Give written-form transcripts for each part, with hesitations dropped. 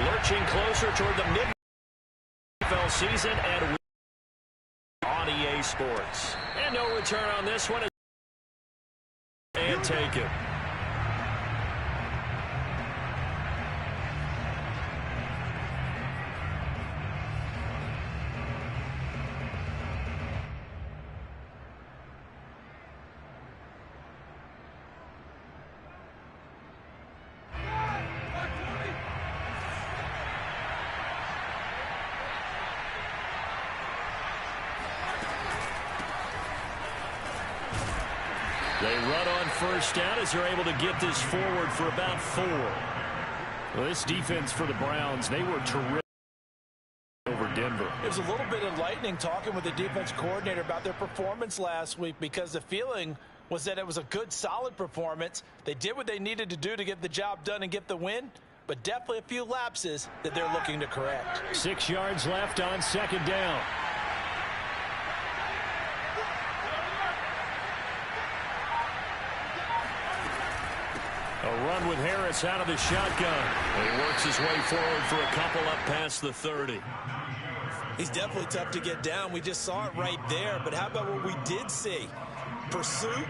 Lurching closer toward the mid-NFL season and on EA Sports. And no return on this one. And take it. They run on first down as they're able to get this forward for about 4. Well, this defense for the Browns, they were terrific over Denver. It was a little bit enlightening talking with the defense coordinator about their performance last week, because the feeling was that it was a good, solid performance. They did what they needed to do to get the job done and get the win, but definitely a few lapses that they're looking to correct. 6 yards left on second down. A run with Harris out of the shotgun. And he works his way forward for a couple up past the 30. He's definitely tough to get down. We just saw it right there. But how about what we did see? Pursuit,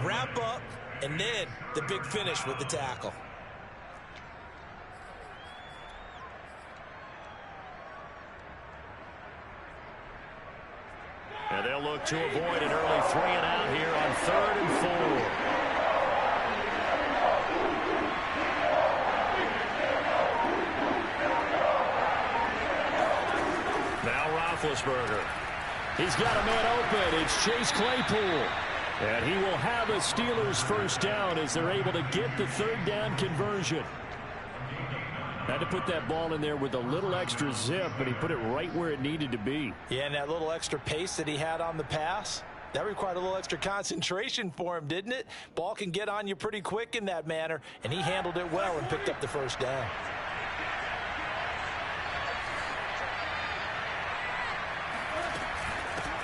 wrap up, and then the big finish with the tackle. And they'll look to avoid an early 3 and out here on 3rd and 4. Roethlisberger. He's got a man open. It's Chase Claypool. And he will have a Steelers first down as they're able to get the 3rd down conversion. Had to put that ball in there with a little extra zip, but he put it right where it needed to be. Yeah, and that little extra pace that he had on the pass, that required a little extra concentration for him, didn't it? Ball can get on you pretty quick in that manner, and he handled it well and picked up the first down.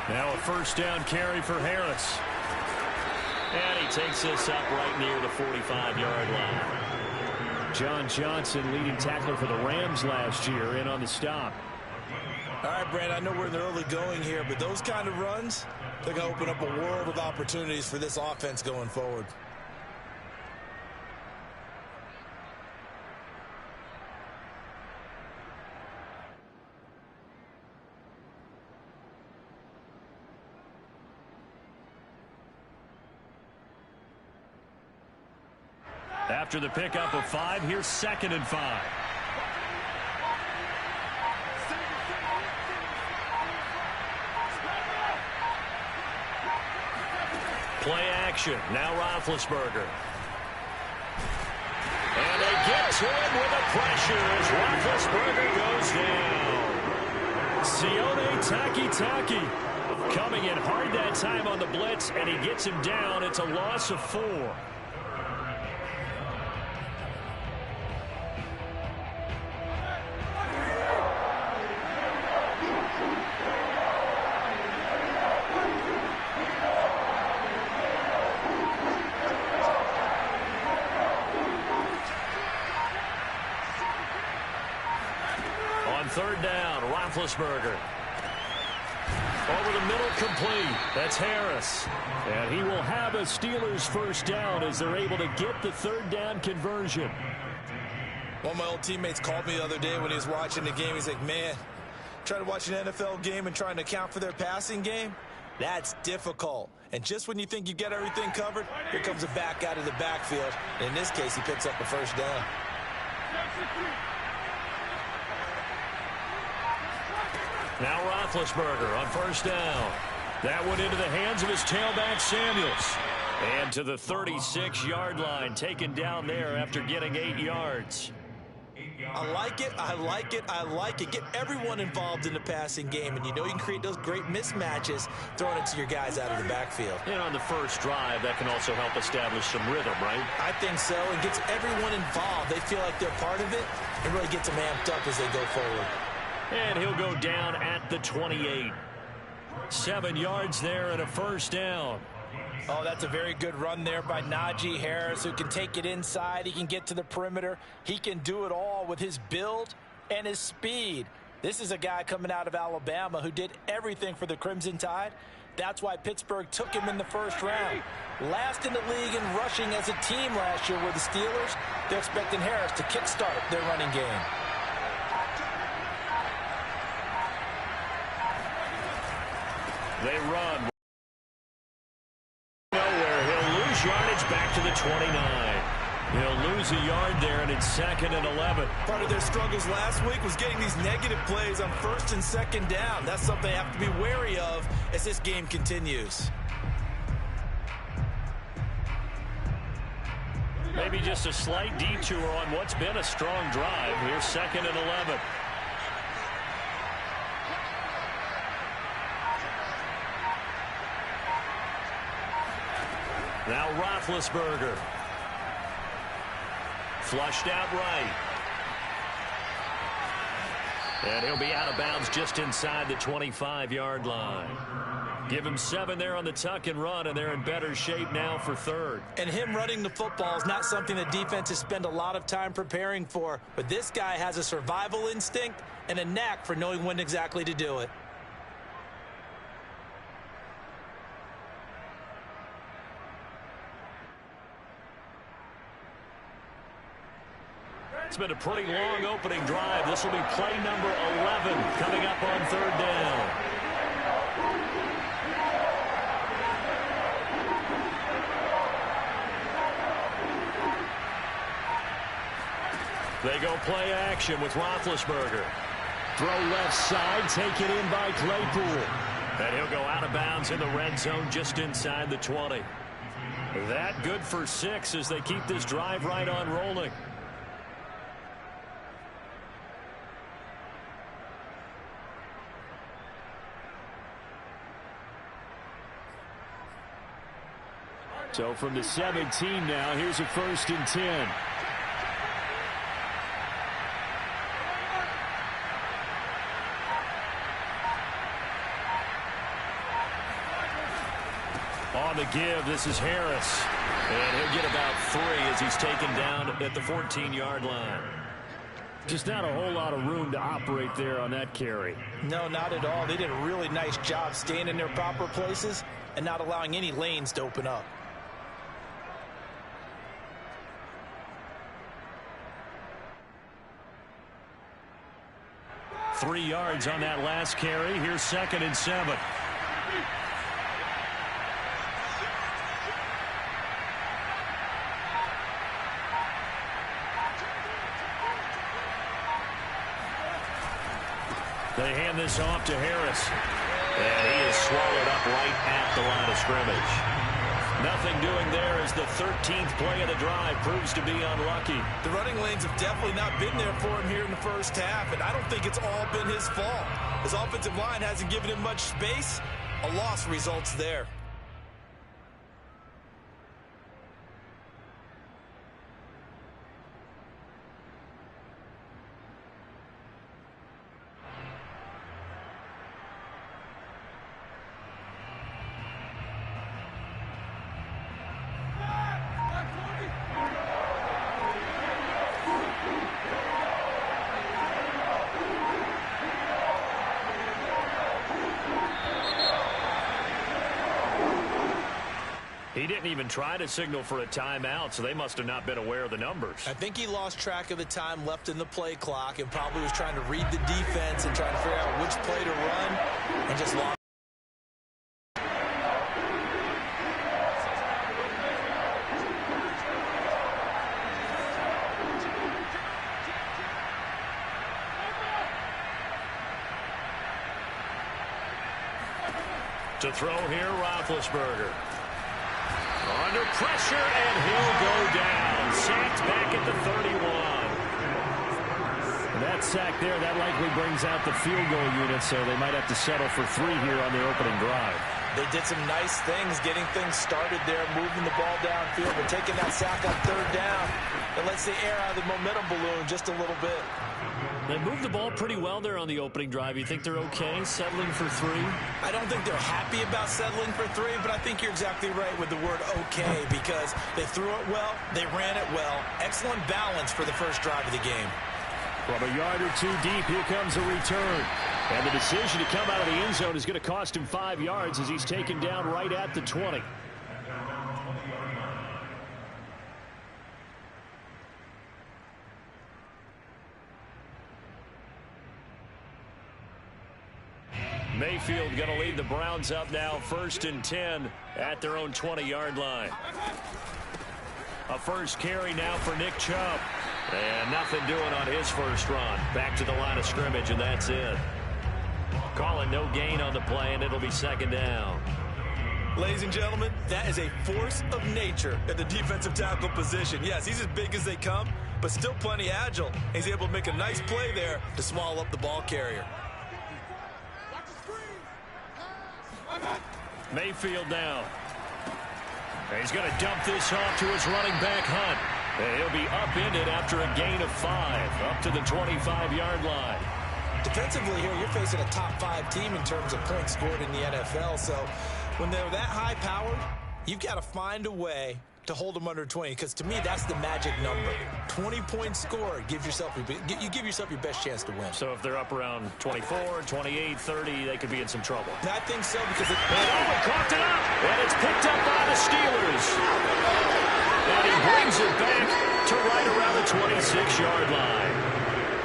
Now a first down carry for Harris. And he takes this up right near the 45-yard line. John Johnson, leading tackler for the Rams last year, in on the stop. All right, Brad, I know we're in the early going here, but those kind of runs, they're going to open up a world of opportunities for this offense going forward. After the pickup of 5, here's 2nd and 5. Play action. Now Roethlisberger. And they get to him with the pressure as Roethlisberger goes down. Sione Takitaki coming in hard that time on the blitz, and he gets him down. It's a loss of 4. On 3rd down, Roethlisberger. Over the middle, complete. That's Harris. And he will have a Steelers first down as they're able to get the 3rd down conversion. One of my old teammates called me the other day when he was watching the game. He's like, man, trying to watch an NFL game and trying to account for their passing game, that's difficult. And just when you think you get everything covered, here comes a back out of the backfield. And in this case, he picks up a first down. Now Roethlisberger on first down. That went into the hands of his tailback, Samuels. And to the 36-yard line, taken down there after getting 8 yards. I like it, I like it, I like it. Get everyone involved in the passing game, and you know you can create those great mismatches throwing it to your guys out of the backfield. And on the first drive, that can also help establish some rhythm, right? I think so. It gets everyone involved. They feel like they're part of it, and really gets them amped up as they go forward. And he'll go down at the 28. 7 yards there and a first down. Oh, that's a very good run there by Najee Harris, who can take it inside. He can get to the perimeter. He can do it all with his build, and his speed. This is a guy coming out of Alabama who did everything for the Crimson Tide. That's why Pittsburgh took him in the first round. Last in the league in rushing as a team last year were the Steelers. They're expecting Harris to kickstart their running game. They run. Nowhere. He'll lose yardage back to the 29. He'll lose a yard there, and it's 2nd and 11. Part of their struggles last week was getting these negative plays on 1st and 2nd down. That's something they have to be wary of as this game continues. Maybe just a slight detour on what's been a strong drive. Here's 2nd and 11. Now Roethlisberger. Flushed out right. And he'll be out of bounds just inside the 25-yard line. Give him 7 there on the tuck and run, and they're in better shape now for 3rd. And him running the football is not something the defenses spend a lot of time preparing for. But this guy has a survival instinct and a knack for knowing when exactly to do it. It's been a pretty long opening drive. This will be play number 11 coming up on 3rd down. They go play action with Roethlisberger. Throw left side, taken in by Claypool. And he'll go out of bounds in the red zone just inside the 20. That good for 6 as they keep this drive right on rolling. So from the 17 now, here's a 1st and 10. On the give, this is Harris. And he'll get about 3 as he's taken down at the 14-yard line. Just not a whole lot of room to operate there on that carry. No, not at all. They did a really nice job staying in their proper places and not allowing any lanes to open up. 3 yards on that last carry. Here's 2nd and 7. They hand this off to Harris. And he is swallowed up right at the line of scrimmage. Nothing doing there as the 13th play of the drive proves to be unlucky. The running lanes have definitely not been there for him here in the first half, and I don't think it's all been his fault. His offensive line hasn't given him much space. A loss results there. He didn't even try to signal for a timeout, so they must have not been aware of the numbers. I think he lost track of the time left in the play clock and probably was trying to read the defense and trying to figure out which play to run and just lost. To throw here, Roethlisberger. Under pressure, and he'll go down. Sacked back at the 31. That sack there, that likely brings out the field goal unit, so they might have to settle for 3 here on their opening drive. They did some nice things getting things started there, moving the ball downfield, but taking that sack on 3rd down. It lets the air out of the momentum balloon just a little bit. They moved the ball pretty well there on the opening drive. You think they're okay settling for 3? I don't think they're happy about settling for 3, but I think you're exactly right with the word okay because they threw it well, they ran it well. Excellent balance for the first drive of the game. From a yard or two deep, here comes a return. And the decision to come out of the end zone is going to cost him 5 yards as he's taken down right at the 20. Mayfield going to lead the Browns up now, 1st and 10 at their own 20-yard line. A first carry now for Nick Chubb. And nothing doing on his first run. Back to the line of scrimmage, and that's it. Calling no gain on the play, and it'll be 2nd down. Ladies and gentlemen, that is a force of nature at the defensive tackle position. Yes, he's as big as they come, but still plenty agile. He's able to make a nice play there to swallow up the ball carrier. Mayfield now. He's going to dump this off to his running back, Hunt. And he'll be upended after a gain of 5, up to the 25-yard line. Defensively here, you're facing a top 5 team in terms of points scored in the NFL. So when they're that high-powered, you've got to find a way to hold them under 20, because to me, that's the magic number. 20 points scored, you give yourself your best chance to win. So if they're up around 24, 28, 30, they could be in some trouble. I think so, because it caught it up, and it's picked up by the Steelers. And he brings it back to right around the 26-yard line.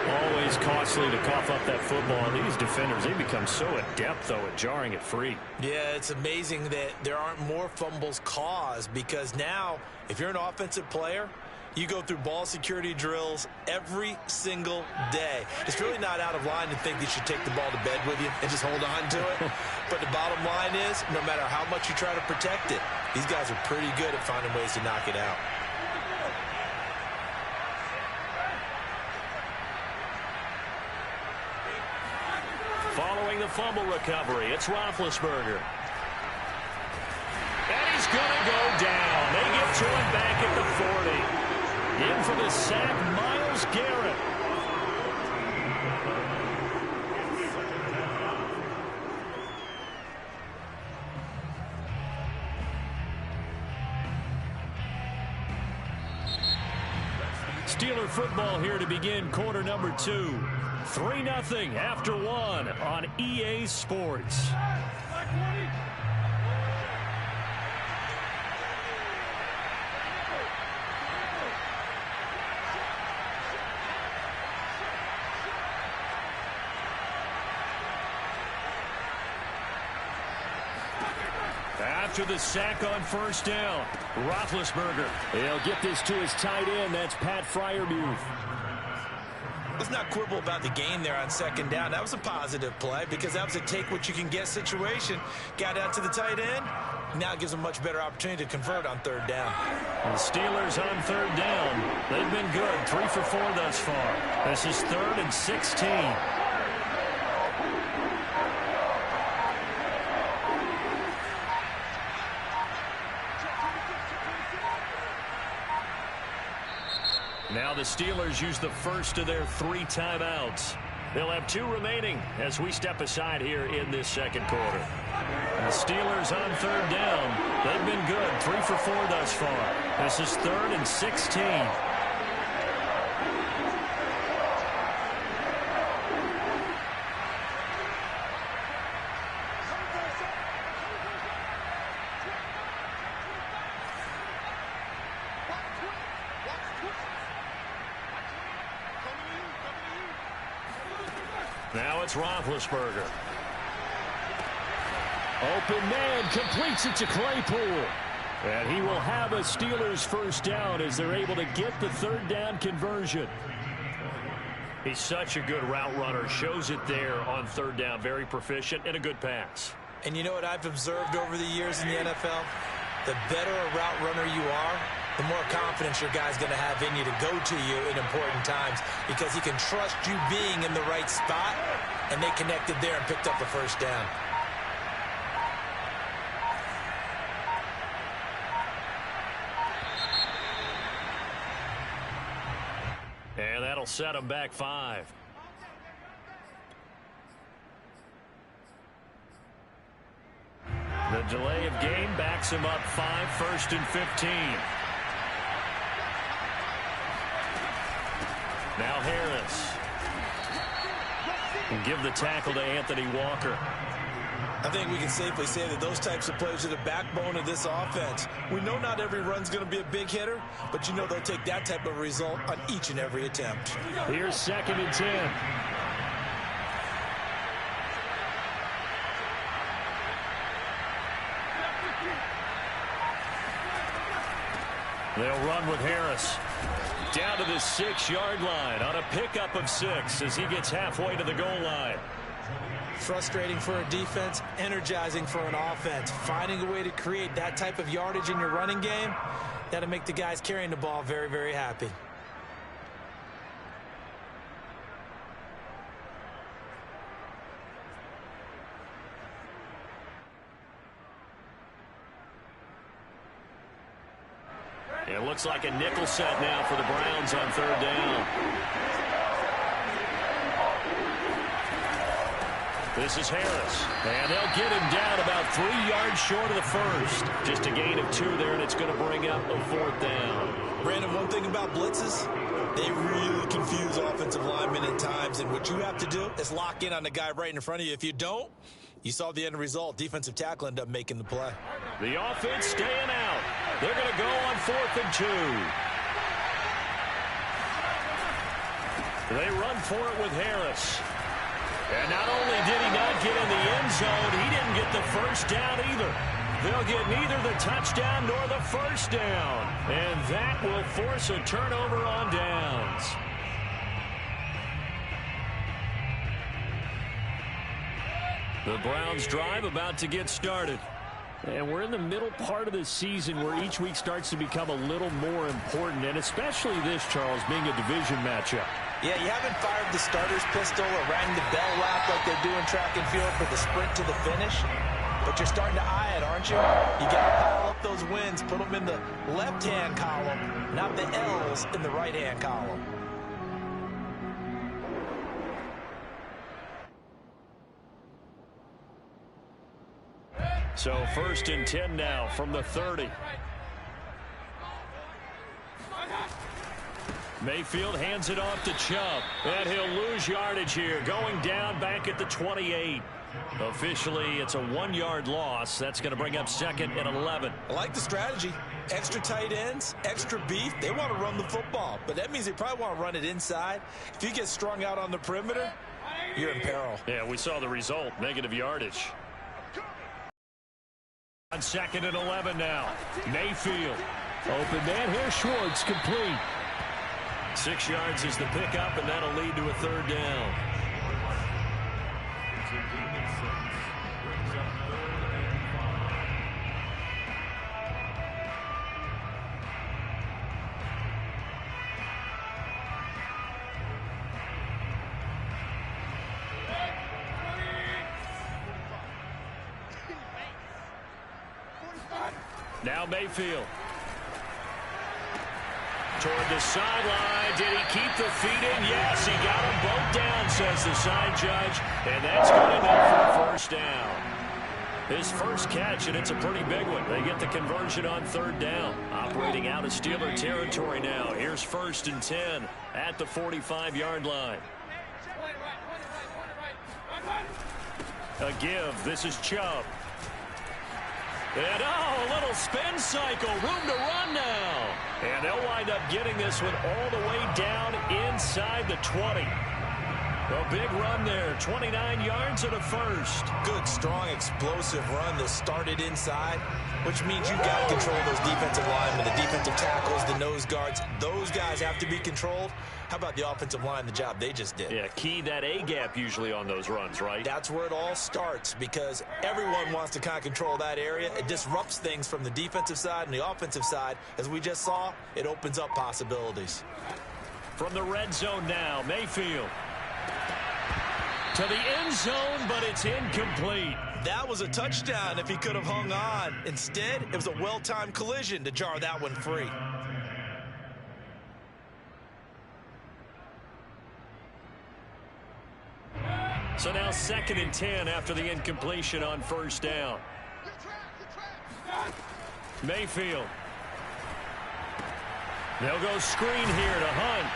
Always costly to cough up that football. These defenders, they become so adept, though, at jarring it free. Yeah, it's amazing that there aren't more fumbles caused, because now, if you're an offensive player, you go through ball security drills every single day. It's really not out of line to think you should take the ball to bed with you and just hold on to it. But the bottom line is, no matter how much you try to protect it, these guys are pretty good at finding ways to knock it out. Following the fumble recovery, it's Roethlisberger. And he's going to go down. They get to him back at the 40. In for the sack, Myles Garrett. Steeler football here to begin quarter number 2. 3-0 after 1 on EA Sports. After the sack on 1st down, Roethlisberger. He'll get this to his tight end. That's Pat Freiermuth. Let's not quibble about the gain there on 2nd down. That was a positive play, because that was a take-what-you-can-get situation. Got out to the tight end. Now it gives them a much better opportunity to convert on 3rd down. And the Steelers on 3rd down. They've been good. 3 for 4 thus far. This is 3rd and 16. Now the Steelers use the first of their 3 timeouts. They'll have 2 remaining as we step aside here in this 2nd quarter. And the Steelers on 3rd down. They've been good. 3 for 4 thus far. This is 3rd and 16. Now it's Roethlisberger. Open man, completes it to Claypool. And he will have a Steelers first down as they're able to get the 3rd down conversion. He's such a good route runner. Shows it there on 3rd down. Very proficient and a good pass. And you know what I've observed over the years in the NFL? The better a route runner you are, the more confidence your guy's going to have in you to go to you in important times, because he can trust you being in the right spot, and they connected there and picked up the first down. And that'll set them back 5. The delay of game backs him up 5, 1st and 15. Now Harris. And give the tackle to Anthony Walker. I think we can safely say that those types of plays are the backbone of this offense. We know not every run's going to be a big hitter, but you know they'll take that type of result on each and every attempt. Here's 2nd and 10. They'll run with Harris. Down to the 6-yard line on a pickup of 6 as he gets halfway to the goal line. Frustrating for a defense, energizing for an offense. Finding a way to create that type of yardage in your running game, that'll make the guys carrying the ball very, very happy. It looks like a nickel set now for the Browns on 3rd down. This is Harris, and they'll get him down about 3 yards short of the first. Just a gain of 2 there, and it's going to bring up a 4th down. Brandon, one thing about blitzes, they really confuse offensive linemen at times, and what you have to do is lock in on the guy right in front of you. If you don't, you saw the end result. Defensive tackle ended up making the play. The offense staying out. They're going to go on 4th and 2. They run for it with Harris. And not only did he not get in the end zone, he didn't get the first down either. They'll get neither the touchdown nor the first down. And that will force a turnover on downs. The Browns drive about to get started. And we're in the middle part of the season where each week starts to become a little more important, and especially this, Charles, being a division matchup. Yeah, you haven't fired the starter's pistol or rang the bell lap like they do in track and field for the sprint to the finish, but you're starting to eye it, aren't you? You got to pile up those wins, put them in the left-hand column, not the L's in the right-hand column. So 1st and 10 now from the 30. Mayfield hands it off to Chubb, and he'll lose yardage here, going down back at the 28. Officially, it's a 1-yard loss. That's going to bring up 2nd and 11. I like the strategy. Extra tight ends, extra beef. They want to run the football, but that means they probably want to run it inside. If you get strung out on the perimeter, you're in peril. Yeah, we saw the result, negative yardage. On 2nd and 11 now. Mayfield. Open man here, Schwartz, complete. 6 yards is the pickup, and that'll lead to a 3rd down. Now Mayfield. Toward the sideline. Did he keep the feet in? Yes, he got them both down, says the side judge. And that's good enough for a 1st down. His first catch, and it's a pretty big one. They get the conversion on 3rd down. Operating out of Steeler territory now. Here's 1st and 10 at the 45-yard line. A give. This is Chubb. And, a little spin cycle. Room to run now. And they'll wind up getting this one all the way down inside the 20. A big run there. 29 yards and a 1st. Good, strong, explosive run that started inside, which means you've got to control those defensive linemen, the defensive tackles, the nose guards. Those guys have to be controlled. How about the offensive line, the job they just did? Yeah, key that A-gap usually on those runs, right? That's where it all starts, because everyone wants to kind of control that area. It disrupts things from the defensive side and the offensive side. As we just saw, it opens up possibilities. From the red zone now, Mayfield. To the end zone, but it's incomplete. That was a touchdown if he could have hung on. Instead, it was a well-timed collision to jar that one free. So now 2nd and 10 after the incompletion on 1st down. Mayfield. They'll go screen here to Hunt.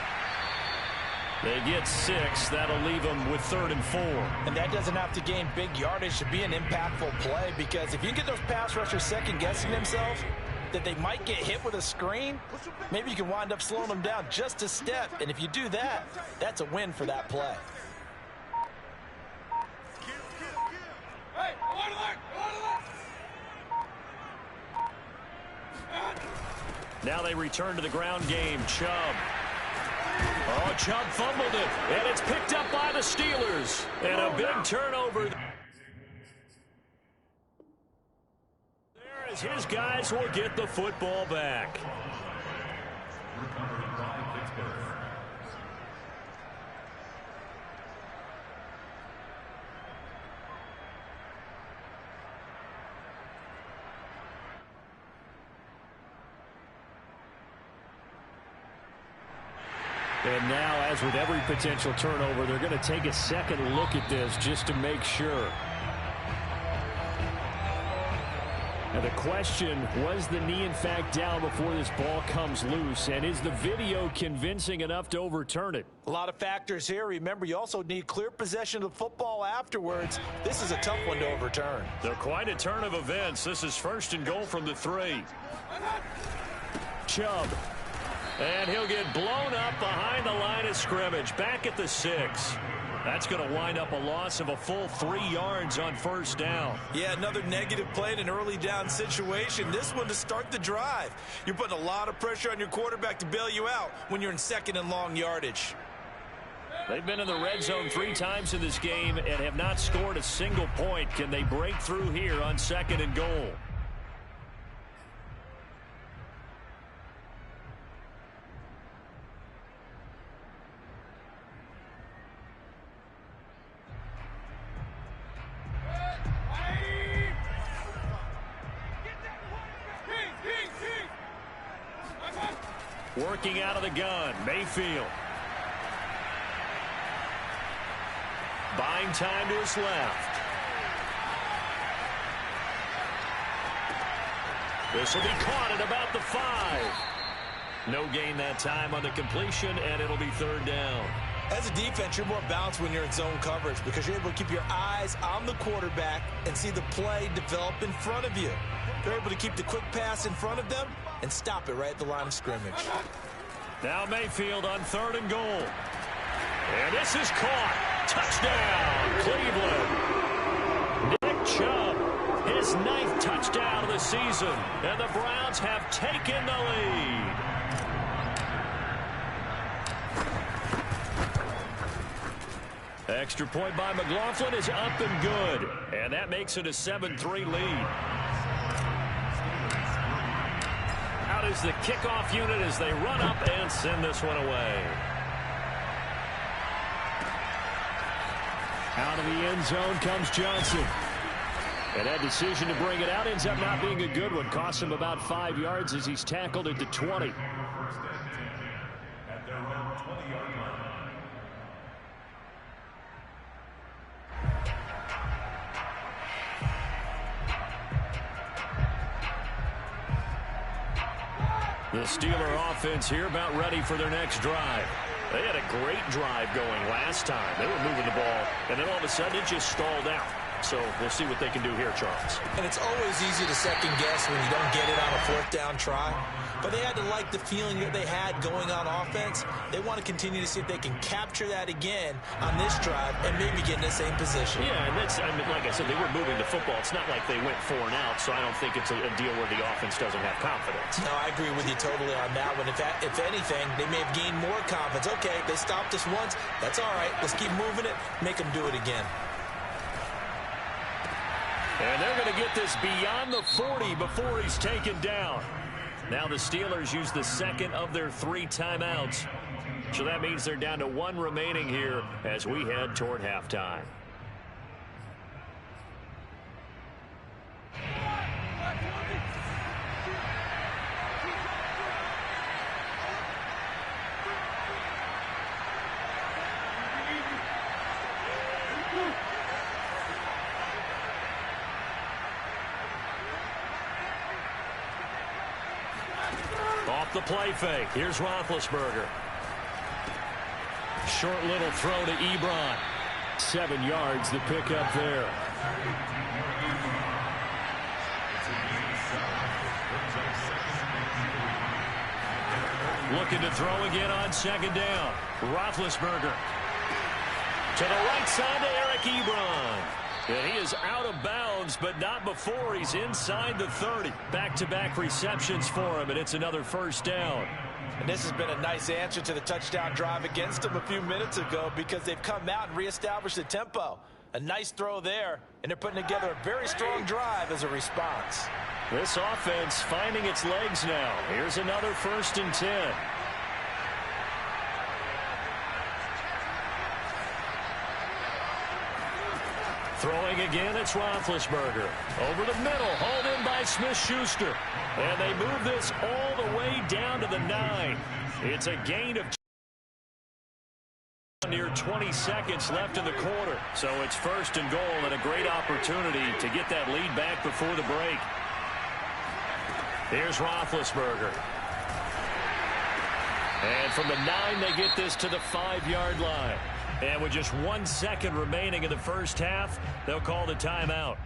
They get 6. That'll leave them with 3rd and 4. And that doesn't have to gain big yardage to be an impactful play, because if you get those pass rushers second-guessing themselves that they might get hit with a screen, maybe you can wind up slowing them down just a step. And if you do that, that's a win for that play. Now they return to the ground game. Chubb. Oh, Chubb fumbled it, and it's picked up by the Steelers. And a big turnover. There as his guys will get the football back. And now, as with every potential turnover, they're going to take a second look at this just to make sure. Now the question, was the knee in fact down before this ball comes loose? And is the video convincing enough to overturn it? A lot of factors here. Remember, you also need clear possession of the football afterwards. This is a tough one to overturn. They're quite a turn of events. This is 1st and goal from the 3. Chubb. And he'll get blown up behind the line of scrimmage. Back at the 6. That's going to wind up a loss of a full 3 yards on 1st down. Yeah, another negative play in an early down situation. This one to start the drive. You're putting a lot of pressure on your quarterback to bail you out when you're in 2nd and long yardage. They've been in the red zone 3 times in this game and have not scored a single point. Can they break through here on 2nd and goal? Working out of the gun, Mayfield. Buying time to his left. This will be caught at about the 5. No gain that time on the completion, and it'll be 3rd down. As a defense, you're more balanced when you're in zone coverage because you're able to keep your eyes on the quarterback and see the play develop in front of you. They're able to keep the quick pass in front of them and stop it right at the line of scrimmage. Now Mayfield on 3rd and goal. And this is caught. Touchdown, Cleveland. Nick Chubb, his 9th touchdown of the season. And the Browns have taken the lead. Extra point by McLaughlin is up and good. And that makes it a 7-3 lead. Out is the kickoff unit as they run up and send this one away. Out of the end zone comes Johnson. And that decision to bring it out ends up not being a good one. Costs him about 5 yards as he's tackled at the 20. The Steeler offense here about ready for their next drive. They had a great drive going last time. They were moving the ball, and then all of a sudden it just stalled out. So we'll see what they can do here, Charles. And it's always easy to second guess when you don't get it on a 4th down try. But they had to like the feeling that they had going on offense. They want to continue to see if they can capture that again on this drive and maybe get in the same position. Yeah, and that's, I mean, like I said, they were moving the football. It's not like they went 4 and out, so I don't think it's a deal where the offense doesn't have confidence. No, I agree with you totally on that one. If anything, they may have gained more confidence. Okay, they stopped us once. That's all right. Let's keep moving it. Make them do it again. And they're going to get this beyond the 40 before he's taken down. Now the Steelers use the 2nd of their 3 timeouts. So that means they're down to 1 remaining here as we head toward halftime. Off the play fake. Here's Roethlisberger. Short little throw to Ebron. 7 yards, the pickup there. Looking to throw again on second down. Roethlisberger. To the right side to Eric Ebron. And he is out of bounds, but not before he's inside the 30. Back-to-back receptions for him, and it's another first down. And this has been a nice answer to the touchdown drive against them a few minutes ago because they've come out and reestablished the tempo. A nice throw there, and they're putting together a very strong drive as a response. This offense finding its legs now. Here's another 1st and 10. Throwing again, it's Roethlisberger. Over the middle, hauled in by Smith-Schuster. And they move this all the way down to the 9. It's a gain of near 20 seconds left in the quarter. So it's 1st and goal and a great opportunity to get that lead back before the break. Here's Roethlisberger. And from the 9, they get this to the 5-yard line. And with just 1 second remaining in the first half, they'll call the timeout.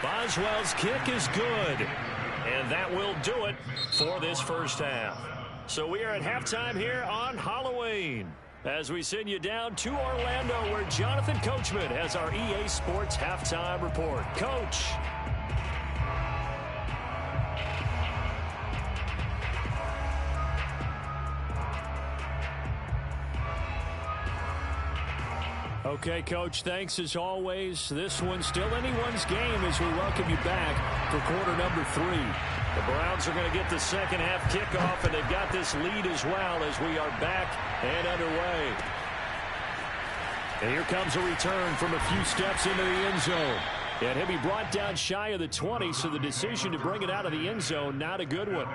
Boswell's kick is good, and that will do it for this first half. So we are at halftime here on Halloween as we send you down to Orlando where Jonathan Coachman has our EA Sports halftime report. Coach. Okay, Coach, thanks as always. This one's still anyone's game as we welcome you back for quarter number 3. The Browns are going to get the second half kickoff, and they've got this lead as well as we are back and underway. And here comes a return from a few steps into the end zone. And he'll be brought down shy of the 20, so the decision to bring it out of the end zone, not a good one.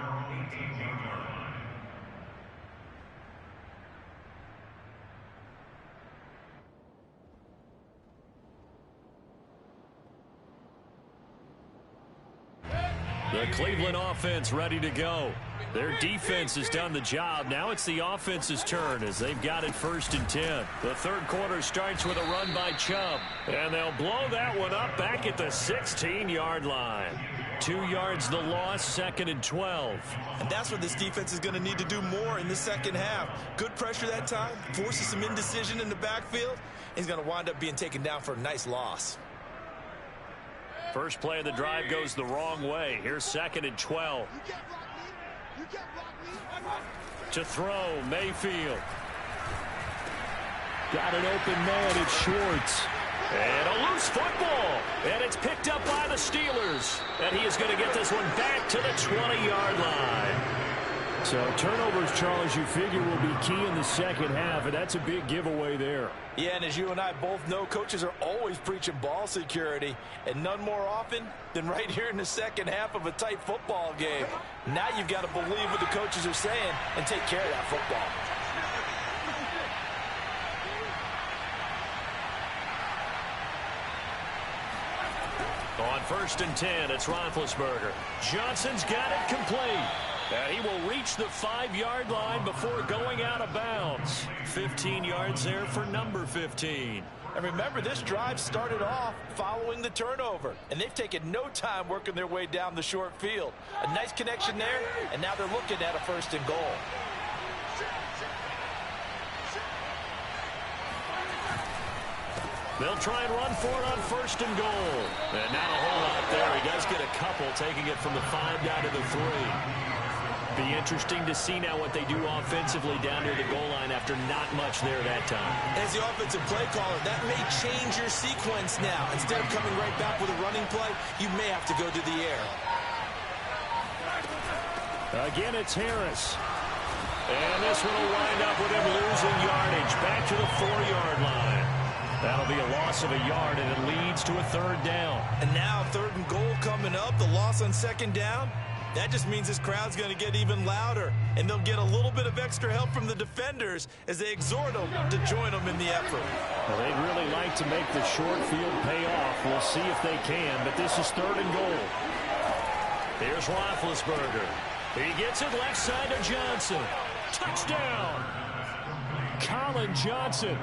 The Cleveland offense ready to go. Their defense has done the job. Now it's the offense's turn as they've got it 1st and 10. The third quarter starts with a run by Chubb. And they'll blow that one up back at the 16-yard line. 2 yards the loss, 2nd and 12. And that's what this defense is going to need to do more in the second half. Good pressure that time, forces some indecision in the backfield. He's going to wind up being taken down for a nice loss. First play of the drive goes the wrong way. Here's 2nd and 12. To throw, Mayfield. Got an open man, it's Schwartz. And a loose football. And it's picked up by the Steelers. And he is going to get this one back to the 20-yard line. So turnovers, Charles, you figure will be key in the second half, and that's a big giveaway there. Yeah, and as you and I both know, coaches are always preaching ball security, and none more often than right here in the second half of a tight football game. Now you've got to believe what the coaches are saying and take care of that football. On 1st and 10, it's Roethlisberger. Johnson's got it complete. And he will reach the 5-yard line before going out of bounds. 15 yards there for number 15. And remember, this drive started off following the turnover. And they've taken no time working their way down the short field. A nice connection there, and now they're looking at a 1st and goal. They'll try and run for it on 1st and goal. And not a whole lot there. He does get a couple, taking it from the 5 down to the 3. Be interesting to see now what they do offensively down near the goal line after not much there that time. As the offensive play caller, that may change your sequence now. Instead of coming right back with a running play, you may have to go to the air. Again, it's Harris. And this one will wind up with him losing yardage back to the 4-yard line. That'll be a loss of a yard, and it leads to a third down. And now 3rd and goal coming up, the loss on 2nd down. That just means this crowd's going to get even louder, and they'll get a little bit of extra help from the defenders as they exhort them to join them in the effort. Well, they'd really like to make the short field pay off. We'll see if they can, but this is 3rd and goal. Here's Roethlisberger. He gets it left side to Johnson. Touchdown! Colin Johnson,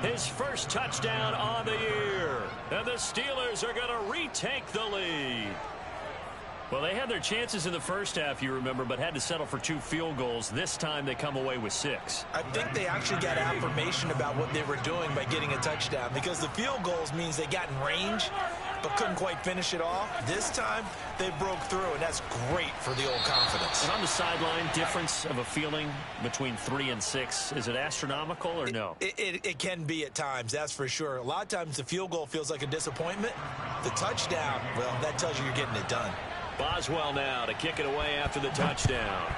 his first touchdown on the year. And the Steelers are going to retake the lead. Well, they had their chances in the first half, you remember, but had to settle for 2 field goals. This time they come away with 6. I think they actually got affirmation about what they were doing by getting a touchdown, because the field goals means they got in range but couldn't quite finish it off. This time they broke through, and that's great for the old confidence. And on the sideline, difference of a feeling between 3 and 6, is it astronomical or no? It can be at times, that's for sure. A lot of times the field goal feels like a disappointment. The touchdown, well, that tells you you're getting it done. Boswell now to kick it away after the touchdown.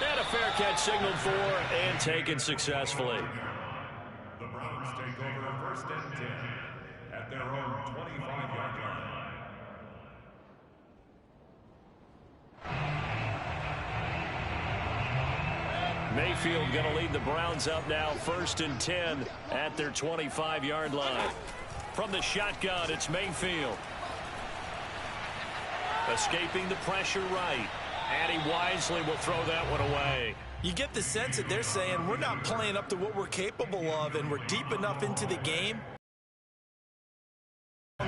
And a fair catch signaled for and taken successfully. The Browns take over 1st and 10 at their own 25-yard line. Mayfield going to lead the Browns up now 1st and 10 at their 25-yard line. From the shotgun, it's Mayfield. Escaping the pressure right. And he wisely will throw that one away. You get the sense that they're saying we're not playing up to what we're capable of, and we're deep enough into the game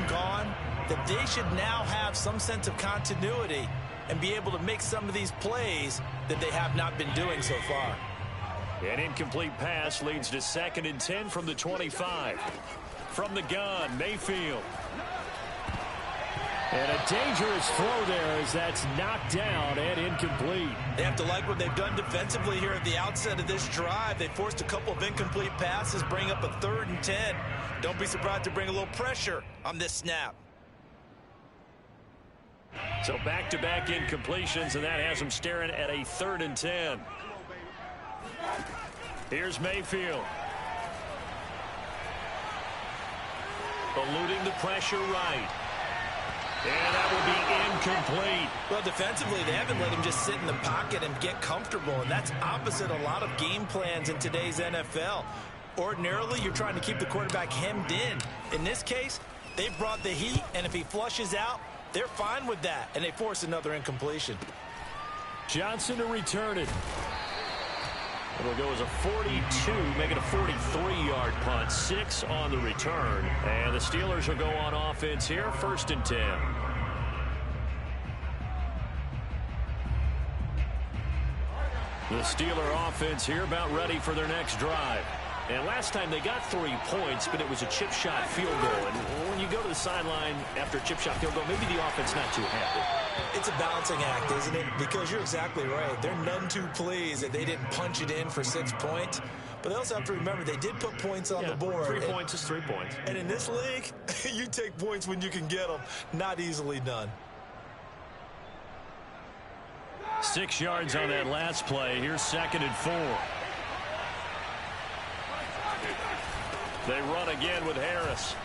gone that they should now have some sense of continuity and be able to make some of these plays that they have not been doing so far. An incomplete pass leads to 2nd and 10 from the 25. From the gun, Mayfield. And a dangerous throw there as that's knocked down and incomplete. They have to like what they've done defensively here at the outset of this drive. They forced a couple of incomplete passes, bring up a 3rd and 10. Don't be surprised to bring a little pressure on this snap. So back-to-back incompletions, and that has them staring at a 3rd and 10. Here's Mayfield. Eluding the pressure right. And that will be incomplete. Well, defensively, they haven't let him just sit in the pocket and get comfortable, and that's opposite a lot of game plans in today's NFL. Ordinarily, you're trying to keep the quarterback hemmed in. In this case, they brought the heat, and if he flushes out, they're fine with that, and they force another incompletion. Johnson to return it. It'll go as a 42, make it a 43-yard punt. 6 on the return. And the Steelers will go on offense here, 1st and 10. The Steeler offense here about ready for their next drive. And last time they got 3 points, but it was a chip shot field goal. And when you go to the sideline after a chip shot field goal, maybe the offense not too happy. It's a balancing act, isn't it? Because you're exactly right. They're none too pleased that they didn't punch it in for 6 points. But they also have to remember they did put points on the board. 3 points is 3 points. And in this league, you take points when you can get them. Not easily done. 6 yards on that last play. Here's 2nd and 4. They run again with Harris.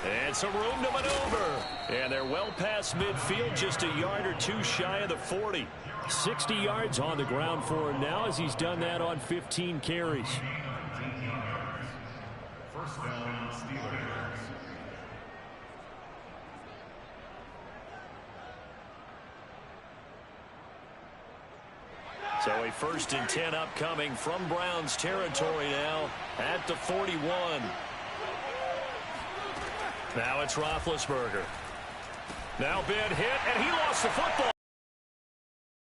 And some room to maneuver. And they're well past midfield, just a yard or 2 shy of the 40. 60 yards on the ground for him now as he's done that on 15 carries. 1st down, Steelers. So a 1st and 10 upcoming from Browns territory now at the 41. Now it's Roethlisberger. Now big hit, and he lost the football.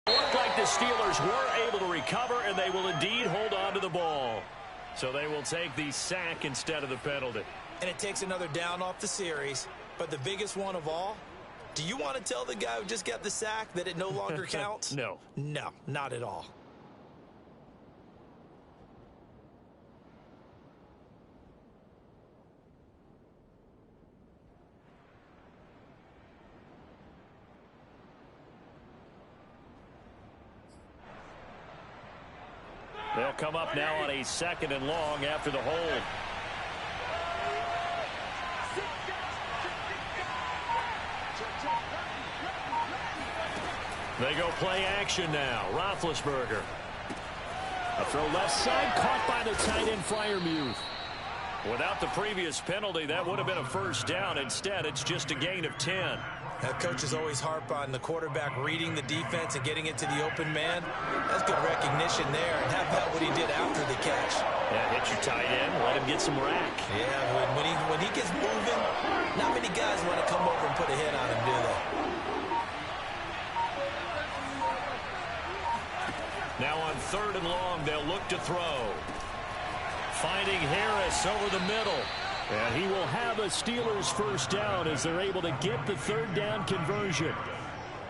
Looked like the Steelers were able to recover, and they will indeed hold on to the ball. So they will take the sack instead of the penalty. And it takes another down off the series. But the biggest one of all, do you want to tell the guy who just got the sack that it no longer counts? No. No, not at all. They'll come up now on a 2nd and long after the hold. They go play action now. Roethlisberger. A throw left side, caught by the tight end Freiermuth. Without the previous penalty, that would have been a first down. Instead, it's just a gain of 10. That coaches always harp on the quarterback reading the defense and getting it to the open man. That's good recognition there. And how about what he did after the catch? Yeah, hit your tight end, let him get some rack. Yeah, when he gets moving, not many guys want to come over and put a hit on him, do they? Now on 3rd and long, they'll look to throw. Finding Harris over the middle. And he will have a Steelers first down as they're able to get the 3rd down conversion.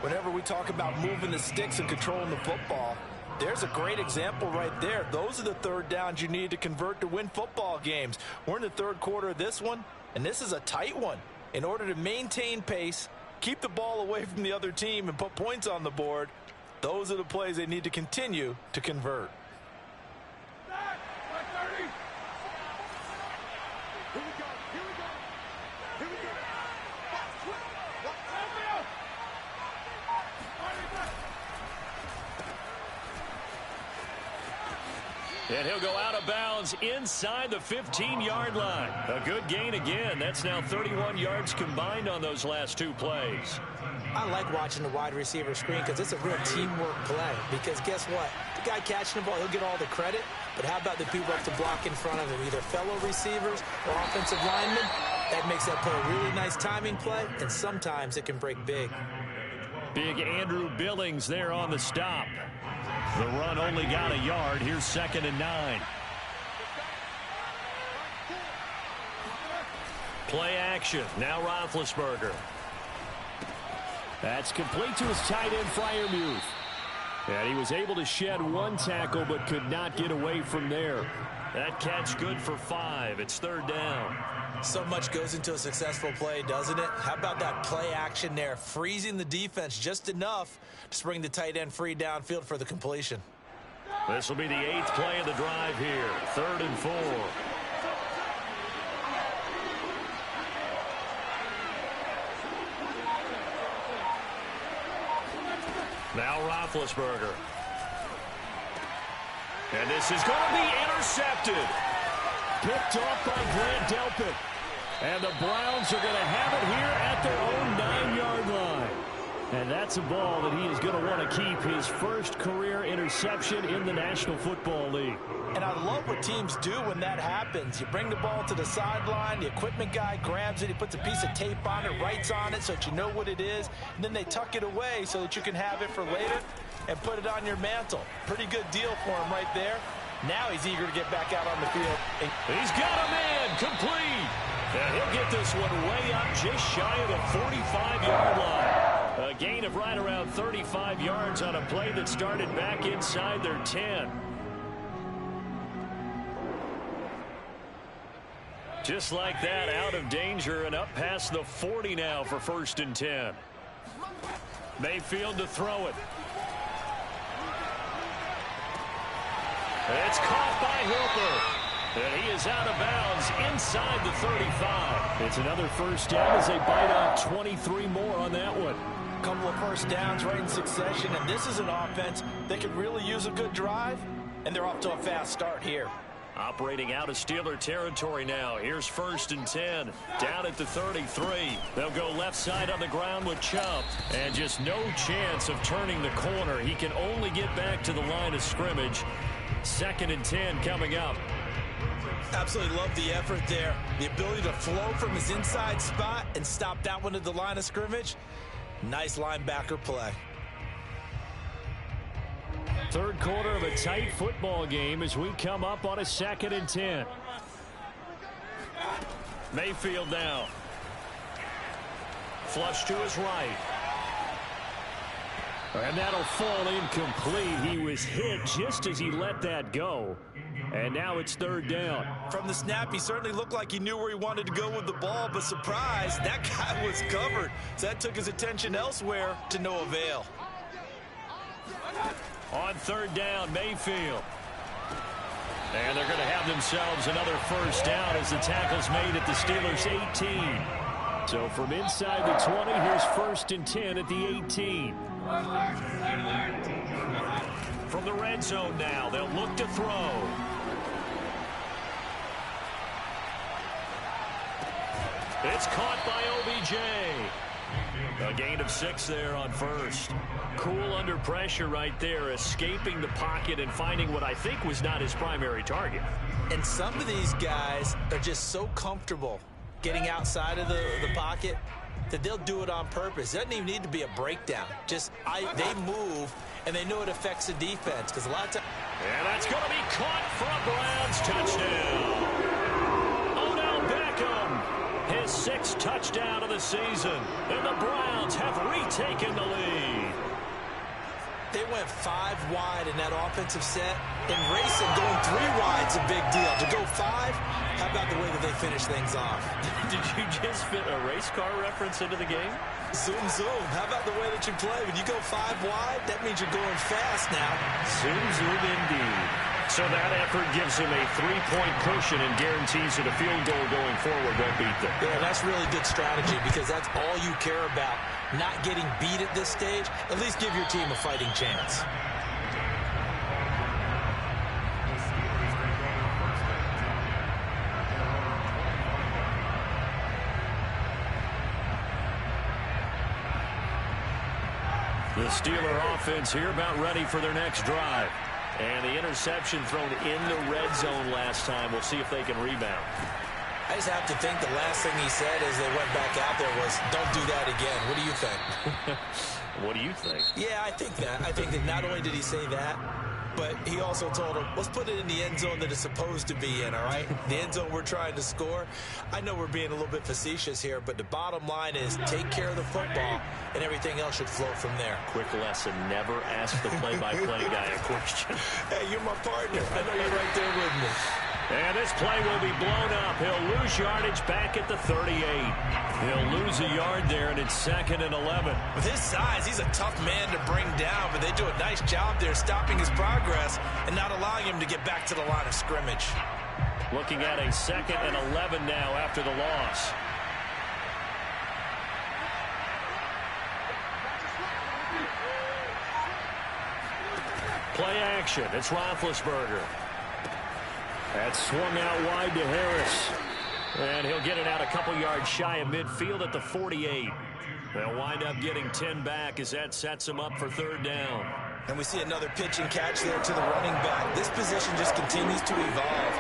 Whenever we talk about moving the sticks and controlling the football, there's a great example right there. Those are the 3rd downs you need to convert to win football games. We're in the 3rd quarter of this one, and this is a tight one. In order to maintain pace, keep the ball away from the other team, and put points on the board, those are the plays they need to continue to convert. And he'll go out of bounds inside the 15-yard line. A good gain again. That's now 31 yards combined on those last 2 plays. I like watching the wide receiver screen because it's a real teamwork play. Because guess what? The guy catching the ball, he'll get all the credit. But how about the people up to block in front of him, either fellow receivers or offensive linemen? That makes that play a really nice timing play, and sometimes it can break big. Big Andrew Billings there on the stop. The run only got a yard. Here's 2nd and 9. Play action. Now Roethlisberger. That's complete to his tight end Freiermuth. And he was able to shed 1 tackle but could not get away from there. That catch good for 5. It's 3rd down. So much goes into a successful play, doesn't it? How about that play action there, freezing the defense just enough to bring the tight end free downfield for the completion. This will be the 8th play of the drive here. 3rd and 4. Now Roethlisberger. And this is going to be intercepted. Picked off by Grant Delpit. And the Browns are going to have it here at their own 9-yard line. And that's a ball that he is going to want to keep, his first career interception in the National Football League. And I love what teams do when that happens. You bring the ball to the sideline, the equipment guy grabs it, he puts a piece of tape on it, writes on it so that you know what it is, and then they tuck it away so that you can have it for later and put it on your mantle. Pretty good deal for him right there. Now he's eager to get back out on the field. He's got a man complete. And he'll get this one way up just shy of the 45-yard line. A gain of right around 35 yards on a play that started back inside their 10. Just like that, out of danger and up past the 40 now for 1st and 10. Mayfield to throw it. It's caught by Hooper. And he is out of bounds inside the 35. It's another first down as they bite off 23 more on that one. Couple of first downs right in succession, and this is an offense that could really use a good drive, and they're off to a fast start here. Operating out of Steeler territory now. Here's 1st and 10. Down at the 33. They'll go left side on the ground with Chubb. And just no chance of turning the corner. He can only get back to the line of scrimmage. 2nd and 10 coming up. Absolutely love the effort there. The ability to flow from his inside spot and stop that one at the line of scrimmage. Nice linebacker play. 3rd quarter of a tight football game as we come up on a 2nd and 10. Mayfield now. Flush to his right. And that'll fall incomplete. He was hit just as he let that go. And now it's 3rd down. From the snap, he certainly looked like he knew where he wanted to go with the ball, but surprise, that guy was covered. So that took his attention elsewhere to no avail. On 3rd down, Mayfield. And they're going to have themselves another first down as the tackle's made at the Steelers' 18. So from inside the 20, here's 1st and 10 at the 18. From the red zone now, they'll look to throw. It's caught by OBJ. A gain of 6 there on first. Cool under pressure right there, escaping the pocket and finding what I think was not his primary target. And some of these guys are just so comfortable getting outside of the pocket that they'll do it on purpose. It doesn't even need to be a breakdown. Just they move, and they know it affects the defense. Because a lot of times... And that's going to be caught for a Browns touchdown. Odell Beckham, his 6th touchdown of the season. And the Browns have retaken the lead. They went 5 wide in that offensive set. And racing, going 3 wide's a big deal. To go 5, how about the way that they finish things off? Did you just fit a race car reference into the game? Zoom, zoom. How about the way that you play? When you go 5 wide, that means you're going fast now. Zoom, zoom indeed. So that effort gives him a 3-point cushion and guarantees that a field goal going forward won't beat them. Yeah, that's really good strategy because that's all you care about. Not getting beat at this stage. At least give your team a fighting chance. The Steeler offense here about ready for their next drive. And the interception thrown in the red zone last time. We'll see if they can rebound. I just have to think the last thing he said as they went back out there was, don't do that again. What do you think? What do you think? Yeah, I think that. I think that not only did he say that, but he also told him, let's put it in the end zone that it's supposed to be in, all right? The end zone we're trying to score. I know we're being a little bit facetious here, but the bottom line is take care of the football, and everything else should flow from there. Quick lesson, never ask the play-by-play guy a question. Hey, you're my partner. I know you're right there with me. And this play will be blown up. He'll lose yardage back at the 38. He'll lose a yard there, and it's 2nd and 11. With his size, he's a tough man to bring down, but they do a nice job there stopping his progress and not allowing him to get back to the line of scrimmage. Looking at a 2nd and 11 now after the loss. Play action. It's Roethlisberger. That's swung out wide to Harris. And he'll get it out a couple yards shy of midfield at the 48. They'll wind up getting 10 back as that sets him up for 3rd down. And we see another pitch and catch there to the running back. This position just continues to evolve.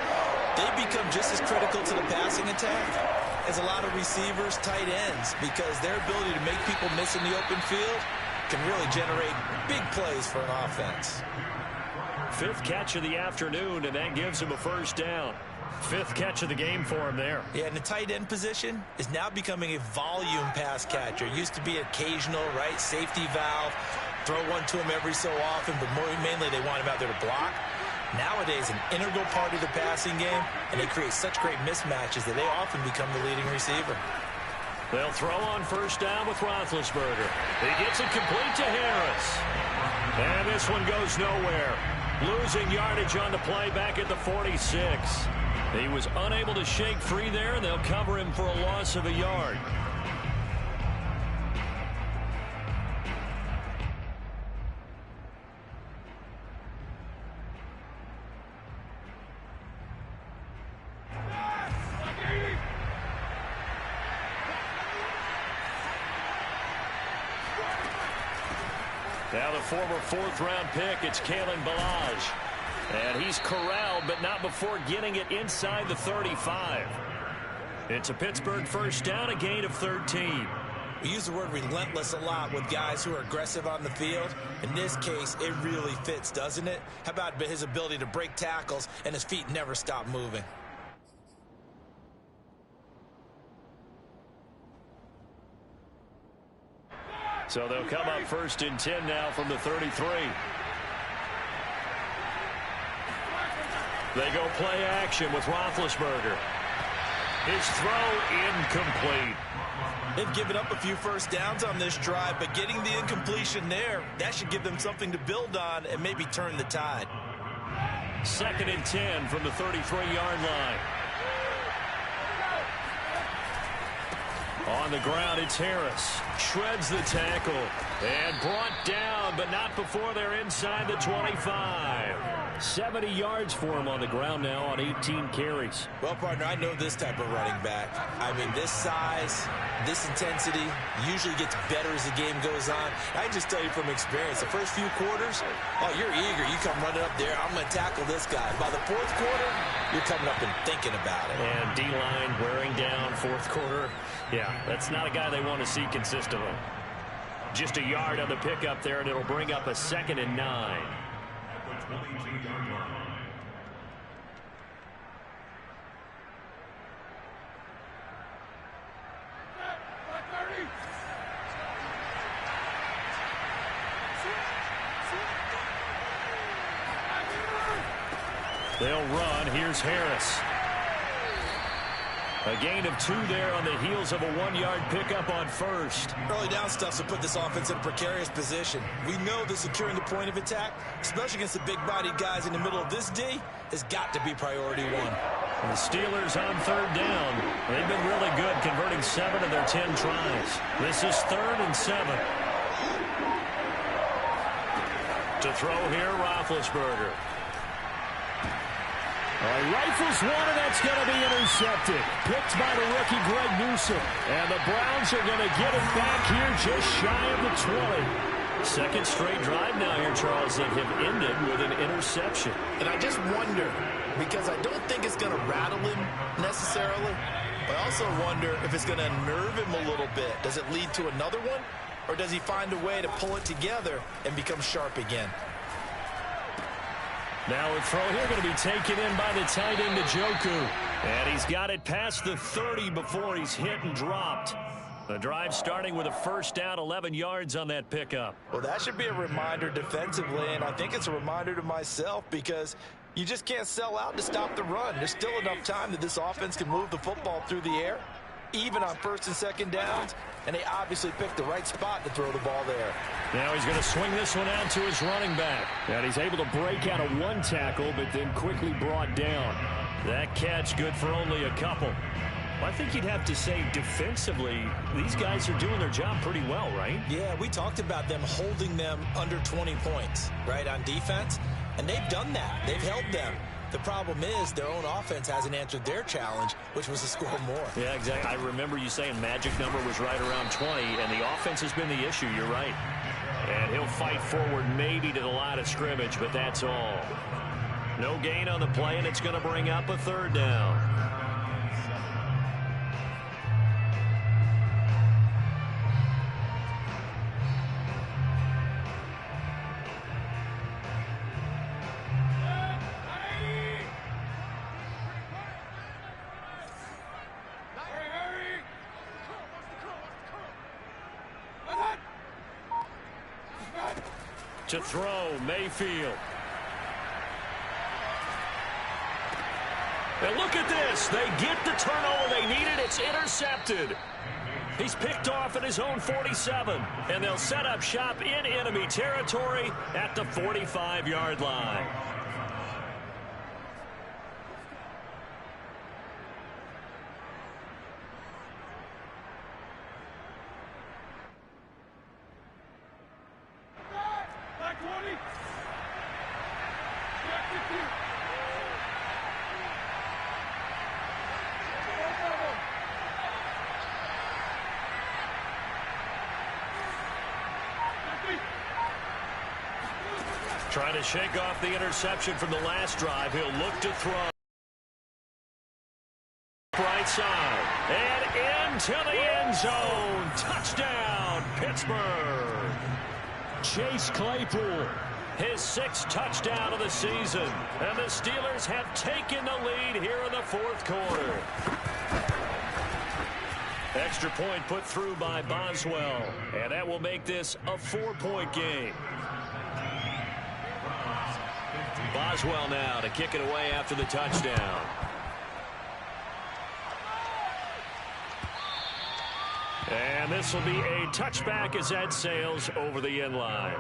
They become just as critical to the passing attack as a lot of receivers, tight ends, because their ability to make people miss in the open field can really generate big plays for an offense. 5th catch of the afternoon, and that gives him a 1st down. 5th catch of the game for him there. Yeah, and the tight end position is now becoming a volume pass catcher. It used to be occasional, right? Safety valve. Throw one to him every so often, but mainly they want him out there to block. Nowadays, an integral part of the passing game, and they create such great mismatches that they often become the leading receiver. They'll throw on 1st down with Roethlisberger. He gets it complete to Harris. And this one goes nowhere. Losing yardage on the play back at the 46. He was unable to shake free there, and they'll cover him for a loss of a yard. Now the former 4th-round pick, it's Kalen Ballage. And he's corralled, but not before getting it inside the 35. It's a Pittsburgh 1st down, a gain of 13. We use the word relentless a lot with guys who are aggressive on the field. In this case, it really fits, doesn't it? How about his ability to break tackles and his feet never stop moving? So they'll come up 1st and 10 now from the 33. They go play action with Roethlisberger. His throw incomplete. They've given up a few 1st downs on this drive, but getting the incompletion there, that should give them something to build on and maybe turn the tide. 2nd and 10 from the 33-yard line. On the ground, it's Harris. Shreds the tackle. And brought down, but not before they're inside the 25. 70 yards for him on the ground now on 18 carries. Well, partner, I know this type of running back. I mean, this size, this intensity usually gets better as the game goes on. I can just tell you from experience, the first few quarters, oh, you're eager. You come running up there, I'm going to tackle this guy. By the fourth quarter, you're coming up and thinking about it. And D-line wearing down fourth quarter. Yeah, that's not a guy they want to see consistently. Just a yard on the pickup there, and it'll bring up a 2nd and 9. They'll run. Here's Harris. A gain of 2 there on the heels of a 1-yard pickup on first. Early down stuff to put this offense in a precarious position. We know that securing the point of attack, especially against the big-bodied guys in the middle of this D, has got to be priority 1. And the Steelers on 3rd down. They've been really good, converting 7 of their 10 tries. This is 3rd and 7. To throw here, Roethlisberger. He rifles one, and that's going to be intercepted. Picked by the rookie Greg Newsome. And the Browns are going to get it back here just shy of the 20. Second straight drive now here, Charles, that have ended with an interception. And I just wonder, because I don't think it's going to rattle him necessarily, but I also wonder if it's going to unnerve him a little bit. Does it lead to another one, or does he find a way to pull it together and become sharp again? Now a throw here going to be taken in by the tight end, Njoku. And he's got it past the 30 before he's hit and dropped. The drive starting with a first down, 11 yards on that pickup. Well, that should be a reminder defensively, and I think it's a reminder to myself because you just can't sell out to stop the run. There's still enough time that this offense can move the football through the air, even on 1st and 2nd downs, and they obviously picked the right spot to throw the ball there. Now he's going to swing this one out to his running back. And he's able to break out of 1 tackle, but then quickly brought down. That catch good for only a couple. Well, I think you'd have to say defensively, these guys are doing their job pretty well, right? Yeah, we talked about them holding them under 20 points, right, on defense. And they've done that. They've held them. The problem is their own offense hasn't answered their challenge, which was to score more. Yeah, exactly. I remember you saying magic number was right around 20, and the offense has been the issue. You're right. And he'll fight forward maybe to the line of scrimmage, but that's all. No gain on the play, and it's going to bring up a 3rd down. To throw, Mayfield. And look at this. They get the turnover they needed. It's intercepted. He's picked off at his own 47. And they'll set up shop in enemy territory at the 45-yard line. Trying to shake off the interception from the last drive. He'll look to throw. Right side. And into the end zone. Touchdown, Pittsburgh. Chase Claypool. His 6th touchdown of the season. And the Steelers have taken the lead here in the 4th quarter. Extra point put through by Boswell. And that will make this a 4-point game. Boswell now to kick it away after the touchdown. And this will be a touchback as that sails over the end line.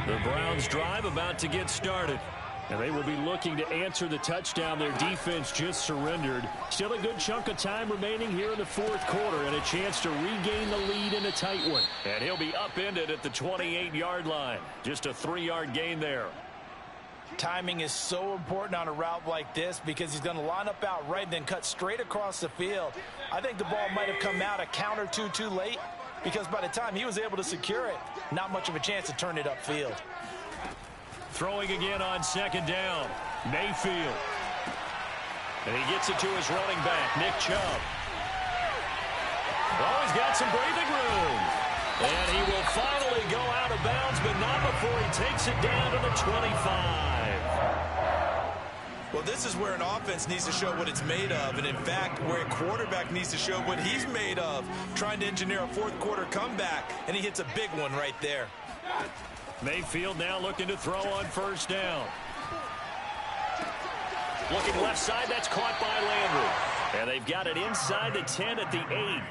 The Browns drive about to get started. And they will be looking to answer the touchdown their defense just surrendered. Still a good chunk of time remaining here in the fourth quarter and a chance to regain the lead in a tight one. And he'll be upended at the 28-yard line. Just a 3-yard gain there. Timing is so important on a route like this because he's going to line up out right and then cut straight across the field. I think the ball might have come out a count or two too late because by the time he was able to secure it, not much of a chance to turn it upfield. Throwing again on second down. Mayfield. And he gets it to his running back, Nick Chubb. Oh, he's got some breathing room. And he will finally go out of bounds, but not before he takes it down to the 25. Well, this is where an offense needs to show what it's made of, and in fact, where a quarterback needs to show what he's made of, trying to engineer a fourth quarter comeback, and he hits a big one right there. Mayfield now looking to throw on first down. Looking left side, that's caught by Landry. And they've got it inside the 10 at the 8.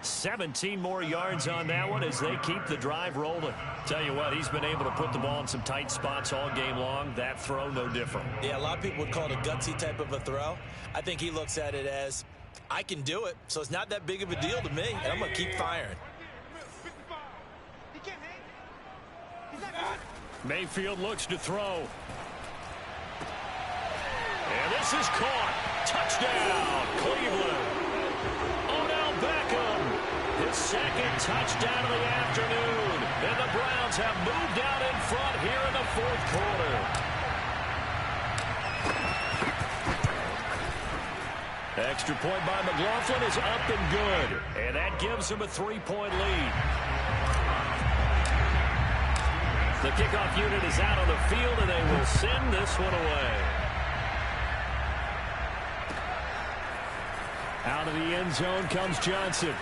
17 more yards on that one as they keep the drive rolling. Tell you what, he's been able to put the ball in some tight spots all game long. That throw, no different. Yeah, a lot of people would call it a gutsy type of a throw. I think he looks at it as, I can do it, so it's not that big of a deal to me, and I'm going to keep firing. Mayfield looks to throw. And this is caught. Touchdown, Cleveland. Odell Beckham, his second touchdown of the afternoon. And the Browns have moved out in front here in the fourth quarter. Extra point by McLaughlin is up and good. And that gives him a 3-point lead. The kickoff unit is out on the field, and they will send this one away. Out of the end zone comes Johnson.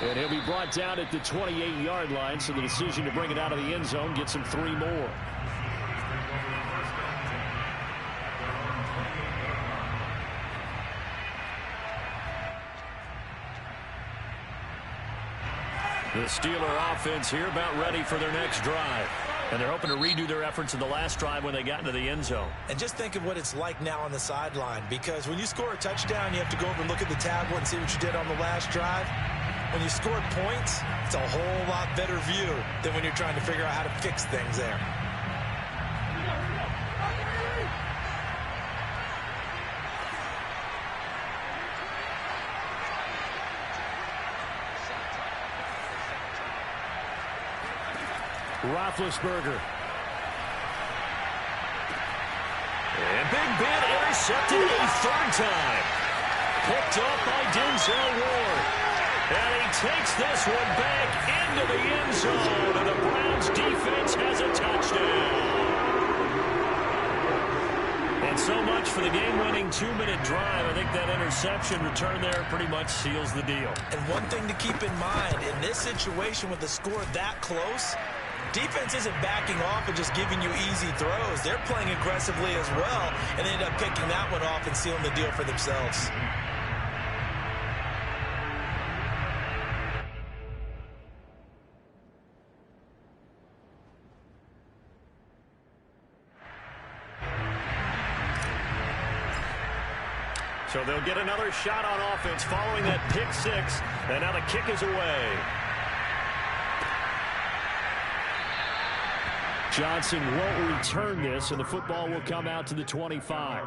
And he'll be brought down at the 28-yard line, so the decision to bring it out of the end zone gets him 3 more. The Steeler offense here about ready for their next drive. And they're hoping to redo their efforts in the last drive when they got into the end zone. And just think of what it's like now on the sideline, because when you score a touchdown, you have to go over and look at the tablet and see what you did on the last drive. When you scored points, it's a whole lot better view than when you're trying to figure out how to fix things there. Roethlisberger. And Big Ben intercepted a third time. Picked up by Denzel Ward. And he takes this one back into the end zone. And the Browns defense has a touchdown. And so much for the game-winning 2-minute drive. I think that interception return there pretty much seals the deal. And one thing to keep in mind, in this situation with the score that close, defense isn't backing off and just giving you easy throws. They're playing aggressively as well, and they end up picking that one off and sealing the deal for themselves. So they'll get another shot on offense following that pick six, and now the kick is away. Johnson won't return this, and the football will come out to the 25.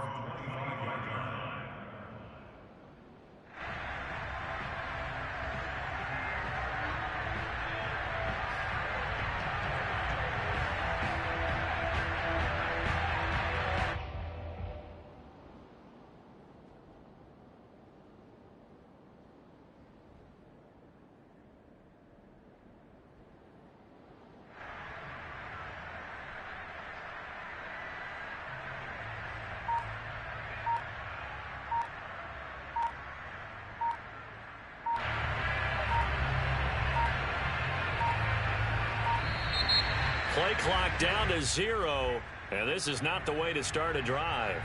Play clock down to 0, and this is not the way to start a drive.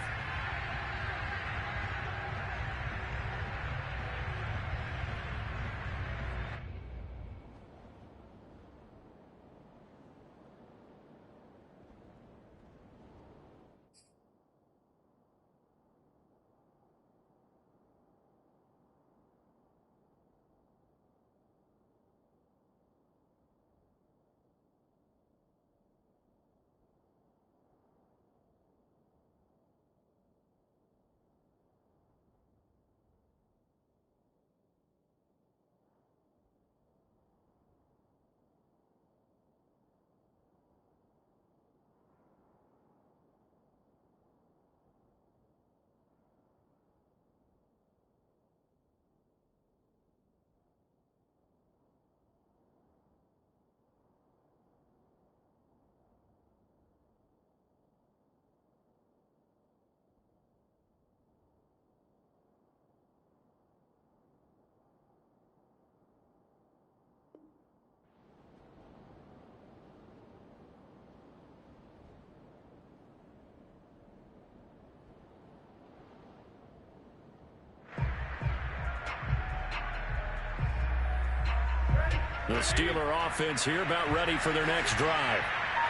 The Steeler offense here about ready for their next drive.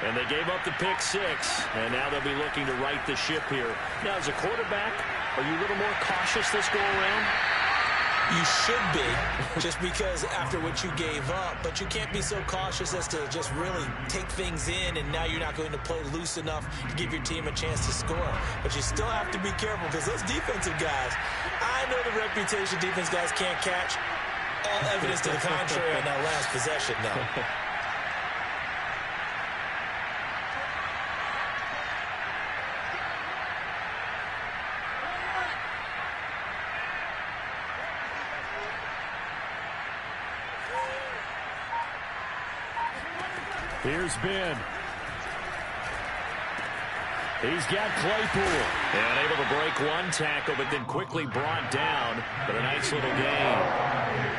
And they gave up the pick 6, and now they'll be looking to right the ship here. Now, as a quarterback, are you a little more cautious this go around? You should be, just because after what you gave up, but you can't be so cautious as to just really take things in, and now you're not going to play loose enough to give your team a chance to score. But you still have to be careful, because those defensive guys, I know the reputation defense guys can't catch. All evidence to the contrary on that last possession, though. Here's Ben. He's got Claypool. And able to break one tackle, but then quickly brought down. But a nice little gain.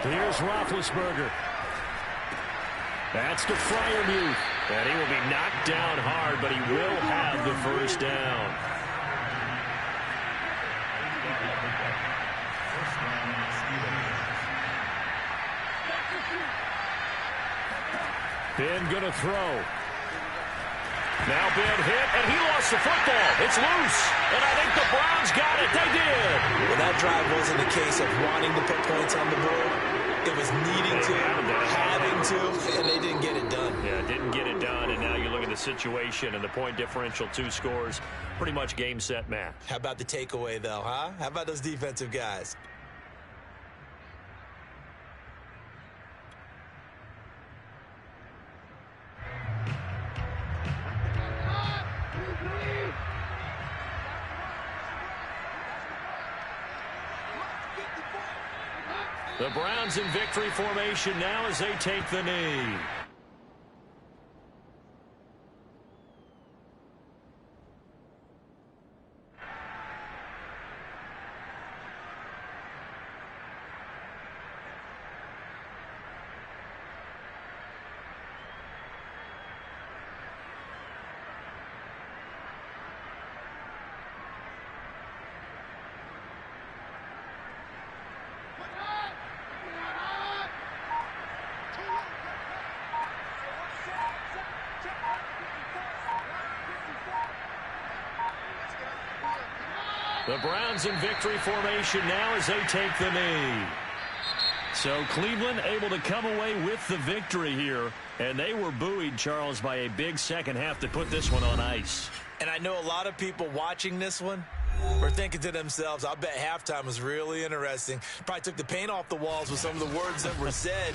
Here's Roethlisberger. That's to Freiermuth. And he will be knocked down hard, but he will have the first down. Ben going to throw. Now Ben hit, and he lost the football. It's loose, and I think the Browns got it. They did. Well, that drive wasn't a case of wanting to put points on the board. It was needing to, having to, and they didn't get it done. Yeah, didn't get it done, and now you look at the situation and the point differential, 2 scores, pretty much game, set, match. How about the takeaway, though, huh? How about those defensive guys? The Browns in victory formation now as they take the knee. The Browns in victory formation now as they take the knee. So Cleveland able to come away with the victory here. And they were buoyed, Charles, by a big second half to put this one on ice. And I know a lot of people watching this one were thinking to themselves, I bet halftime was really interesting. Probably took the paint off the walls with some of the words that were said.